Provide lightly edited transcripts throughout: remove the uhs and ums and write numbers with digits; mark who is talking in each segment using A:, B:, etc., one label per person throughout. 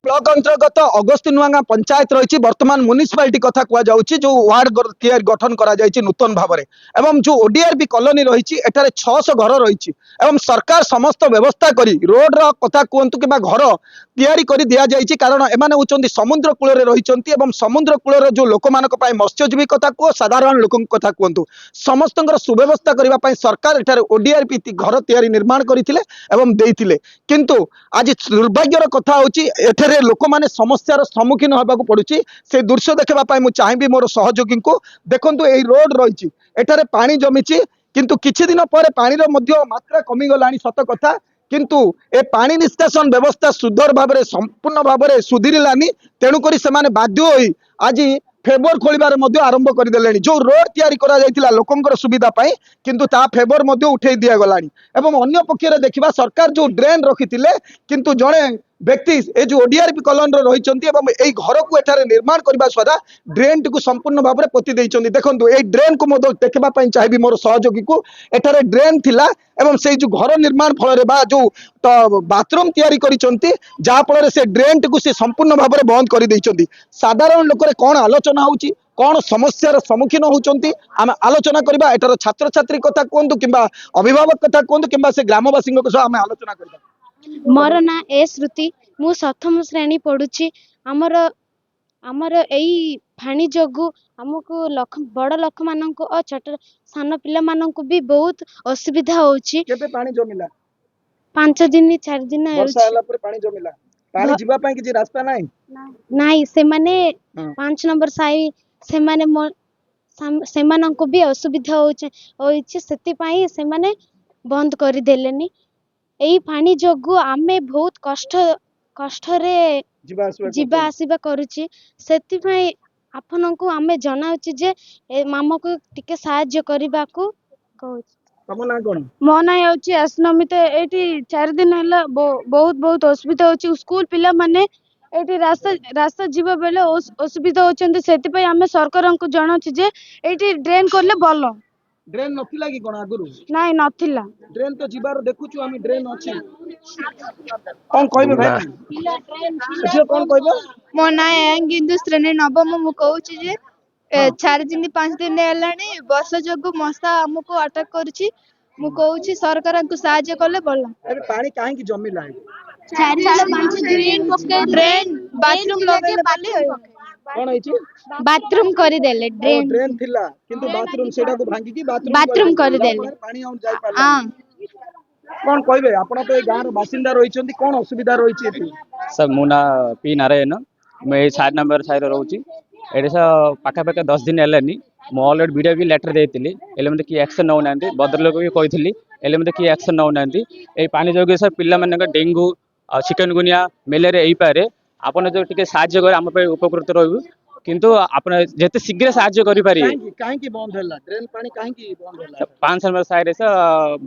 A: Block अंतर्गत अगस्ती नुआगा पंचायत रही बर्तमान म्युनिसिपालिटी कथा कहुच्छी जो वार्ड गठन करा नूतन भाव में एवं जो ओडीआरबी कॉलोनी रही एठारे 600 घर रही सरकार समस्त व्यवस्था करी रोड रो कथा कहतु कि घर तैयारी कर दि जाइए कारण एमाने होचंती समुद्र कूल रही समुद्र कूल जो लोक मत्स्यजीवी कथा कह साधारण लोक कथा कहतु समस्त सुव्यवस्था करने सरकार एठारे ओडीआरबी घर तैयारी निर्माण करते किंतु आज दुर्भाग्यर कथा होची एठारे लोक मैंने समस्यार सम्मुखीन होगा पड़ुची से दृश्य देखा मुझे चाहिए मोर सहयोगी को देखु यही रोड रही एठारे पानी जमीची किंतु किछि दिन पर पानी मात्रा कमिगला सत कथा किंतु ए पानी निष्कासन व्यवस्था सुधर भाव संपूर्ण भाव सुधीरानी तेणुक से बाध्य होई आज फेबर खोलिबार आरंभ करदे जो रोड तैयारी करा जायतिला लोकंकर सुविधा पाई किंतु ता फेबर उठे दिया गलानी एवं अन्य पक्षरे देखिबा सरकार जो ड्रेन रखिथिले किंतु जड़े व्यक्ति ए जो ओडीआरबी कॉलोनी रही घर को एठारे निर्माण करने द्वारा ड्रेन टी संपूर्ण भाव में पोती देइछन्ती देखंतु ए ड्रेन को देखा चाहिए मोर सहयोगी को एठारे ड्रेन थिला एवं से जो घर निर्माण फल जो तो बाथरूम तैयारी करिसंती जहा फल से ड्रेन टी से संपूर्ण भाव में बंद कर देइछन्ती साधारण लोक कौन आलोचना होउची कौन समस्यार सम्मुखीन होउचंती आम आलोचना करबा एठार छात्र छात्री कथा कहतु कि अभिभावक कथा कहतु कि से ग्रामवासी आम आलोचना करबा
B: मोर ना ए श्रुति मु प्रथम श्रेणी पढ़ुची आमर आमर एई फाणी जोगु हमको बड़ लोक मानक और छोट सान पिला मानक भी बहुत असुविधा होची
A: केबे पानी जमिला
B: 5 दिन 4 दिन
A: वर्षा होला पर पानी जमिला पानी जिबा पई कि रास्ता नाही
B: नाही से माने 5 नंबर साई से माने से मानक भी असुविधा होची सेति पई से माने बंद कर देलेनी एई पानी जोगु आमे बहुत कष्ट रे जीवा आसीबा करूची सेति पई आपनको आमे जनाउची जे मामा को टिके सहाय्य करबा को कहूची
A: तम ना कोन
C: मो ना होची असनमिते एटी 4 दिन हला बहुत असुविधा होची स्कूल पिला माने एटी रास्ता जीवा बेले असुविधा होचंती सेति पई आमे सरकार को जनाउची जे एटी ड्रेन करले भलो
A: ड्रेन नथिला कि कोन आगुरु
C: नाही नथिला
A: ड्रेन तो जीवार देखुछु आमी ड्रेन अछि कोन कहबे भाई जे कोन कहबे
C: मो ना हिंदू श्रेणी नवम मु कहूची जे 4 दिन 5 दिन हेलानी वर्षा जोगु मशा हमको अटैक करूची मु कहूची सरकार को सहायता करले भलो
A: अरे पानी काहे कि जमिला है
B: 4 5 दिन
C: ड्रेन बाथरूम लगे पाले
A: कोन होइची
B: बाथरूम कर देले ड्रेन
A: ड्रेन थिला किंतु बाथरूम सेडा को भांगी कि
B: बाथरूम कर देले
A: पानी आउन जाय पाला कोन कहबे आपण तो ए गांर बासिंदा रहिचंती कोन असुविधा रहिची एती
D: सब मुना पी नारायण मैं 4 नंबर साइड रहउची एडे सा पाखा पाखा 10 दिन हेलानी मो ऑलरेडी वीडियो भी लेटर देइतिली एले मते की एक्शन नौ नांती बदर लोग भी कहिथिली एले मते की एक्शन नौ नांती ए पानी जोगे सब पिल्ला माने डेंगू चिकनगुनिया मलेरिया एई पारे आपण जो टिके सहाय्य कर हम पे उपकृत रहबु किंतु आपण जेते शीघ्र सहाय्य करि पारि
A: काहे कि बंद होला ड्रेन पानी काहे कि बंद होला
D: 5 नंबर साइड से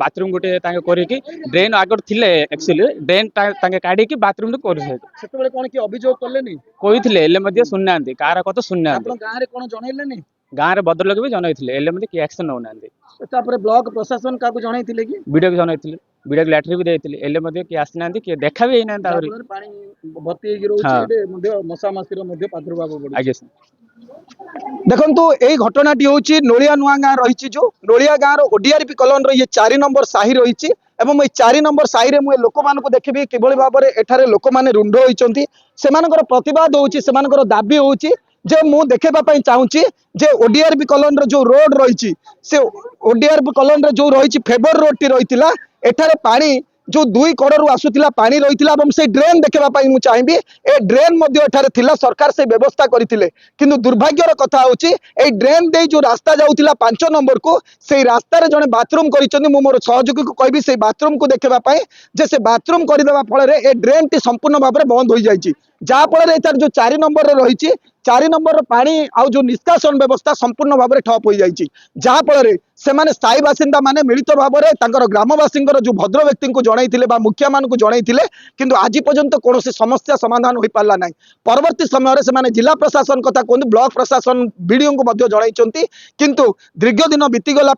D: बाथरूम गुटे ताके करि कि ड्रेन आगर थिले एक्चुअली ड्रेन ताके काढी कि बाथरूम तो कर
A: सेते बेले कोन कि अभियोग करलेनी
D: कहिथिले एले मध्ये सुननांती कार कत सुननांती
A: आपण गां रे कोन जणैलेनी
D: गां रे बदर लोग भी जनैथिले एले मध्ये की एक्शन नौ नांती
A: तापर ब्लॉक प्रशासन काकू जणैथिले कि
D: वीडियो भी जनैथिले वीडियो लेटर भी देइथिले एले मध्ये की आसनांती कि देखा भी एना तावरी
A: पानी भर्ती हेगी रहउची एबे मध्ये मशा मासीर मध्ये प्रादुर्भाव बढी
D: आगे
A: देखंतु एई घटनाटी होची नोलिया नुआ गां रहिची जो नोलिया गां रो ओडीआरपी कॉलोनी ये 4 नंबर साही रहिची एवं ए 4 नंबर साही रे मु लोक मान को देखबी किबळी भाबरे एठारे लोक माने रुंड होइचंती सेमानकर प्रतिवाद होची सेमानकर दाबी होची जे मु देखेबा पई चाहूची जे ओडीआरपी कॉलोनी रो जो रोड रहिची से ओडीआरपी कॉलोनी रो जो रहिची फेबर रोड टी रहितिला एठारे पानी जो 2 कड़ू आसूला पानी रही से ड्रेन देखा मुझे चाहिए ए ड्रेन थिला सरकार से व्यवस्था करते किंतु दुर्भाग्यर कथा होची ए ड्रेन दे जो रास्ता जाऊला 5 नंबर को से रास्तार जड़े बाथरूम कर मोर सहयोगी को कहबी से बाथरूम को देखापी जे से बाथरूम करदे फल ए ड्रेन टी संपूर्ण भाव में बंद हो जाए जहाँफल तार जो 4 नंबर रही 4 नंबर पानी आउ जो निष्कासन व्यवस्था संपूर्ण भाव में ठप हो जाए जहाँफल से स्थायी बासिंदा माने मिलित भाव में ग्रामवासी जो भद्र व्यक्ति को जनईले मुखिया मान जनईले किंतु आज पर्यंत कौन समस्या समाधान हो पारा ना परवर्ती समय से जिला प्रशासन कथा कहते ब्लॉक प्रशासन बीडीओ को जनई किंतु दीर्घ दिन बीतीगला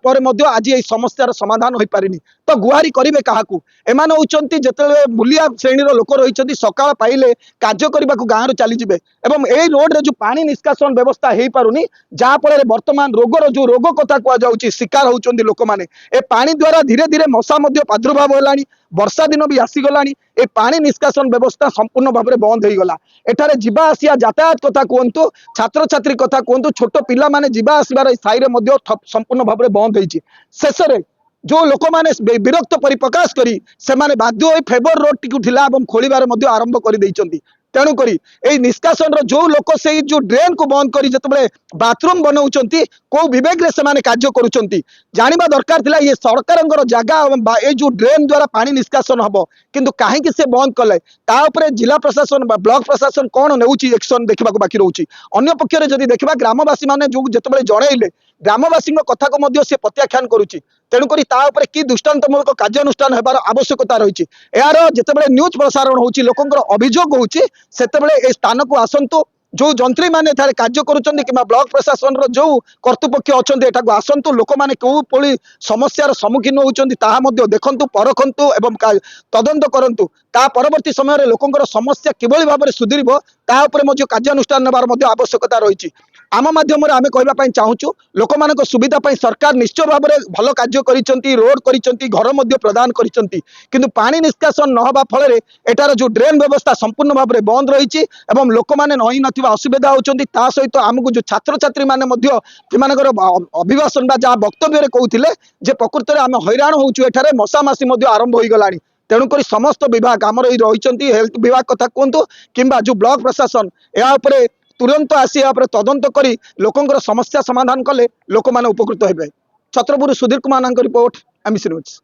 A: आज ये समस्यार समाधान हो पारिनी तो गुहारी करेंगे क्या एम हूँ जिते मूलिया श्रेणी लोक रही सकाल पाइले कार्य करने को गाँव चली जाए एवं यही रोड रे जो पानी निष्कासन व्यवस्था हो पारुनी जहाँफल बर्तमान रोगर जो रोग कथा कहुच्छी शिकार होती लोक मैंने ए पानी द्वारा धीरे धीरे मशा प्रादुर्भाव है वर्षा दिन भी आसीगला ए पानी निष्कासन व्यवस्था संपूर्ण भाव में बंद हो गला एठारे जीवा आसिया यातायात कथा कहतु छात्र छात्री कथा कहतु छोट पिला माने जीवा आसबार साई में संपूर्ण भाव में बंद होती शेष में जो लोक मैंने विरक्त परिप्रकाश करी से माने बाध्य होई फेवर रोड टी थिला खोलिबार मध्य आरंभ कर देइचंती तेणु करी ए निष्कासन रो जो लोक से जो ड्रेन को बंद करी जतबे बाथरूम बनाउचंती को विवेक रे से माने कार्य करूचंती जानिबा दरकार थिला ये सरकारंगर जागा ए जो ड्रेन द्वारा पानी निष्कासन हबो किंतु काहे कि से बंद कले ता ऊपर जिला प्रशासन बा ब्लॉक प्रशासन कोन नेउची एक्शन देखबा को बाकी रहउची अन्य पक्ष रे जदी देखबा ग्रामवासी माने जो जतबे जणैले ग्रामवासी कथा को मध्य से प्रत्याख्यान करुच्ची तेणुकरी ता ऊपर कि दृष्टान्तमूलक कार्यानुष्ठान होबार आवश्यकता रही यार जितेबाला न्यूज प्रसारण होची लोकंकर अभियोग होची सेतेबेले ए स्थान को आसंतु जो जंत्री माने थारे कार्य करुचंदी कि ब्लॉक प्रशासन रो जो कर्तृपक्ष अछंती एटा को आसंतु लोक माने कोउ पळी समस्यार सम्मुखीन होउचंदी ताहा मध्य देखंतु परखंतु एवं तदंत करंतु ता परवर्ती समय रे लोकंकर समस्या किभଳି भाबरे सुधीरिबो ता ऊपर मध्य कार्यानुष्ठान नेबार मध्य आवश्यकता रही आम माध्यम आम कहवाई चाहूँ लोक मान सुविधा पाई सरकार निश्चय भाव में भल कार्य करिसेंती रोड करिसेंती घर मध्य प्रदान करिसेंती किंतु पानी निष्कासन न होबा फल एटार जो ड्रेन व्यवस्था संपूर्ण भाव में बंद रही एवं लोक मैंने नई नथिबा असुविधा होचंती ता सहित आमको जो छात्र छात्री माने मध्य सेमानकर अभिभाषण बा जहाँ वक्तव्य कहते जे प्रकृत में आम हैरान होचु एठारे मशामासी मध्य आरंभ हो गलानी तेणुक समस्त विभाग आमर रही हेल्थ विभाग कथा कहतु किंबा जो ब्लॉक प्रशासन या तुरंत आसी तदंत करी लोकंकर समस्या समाधान कले लोक माने उपकृत हेबे। Chhatrapur Sudhir Kumar report MBC news.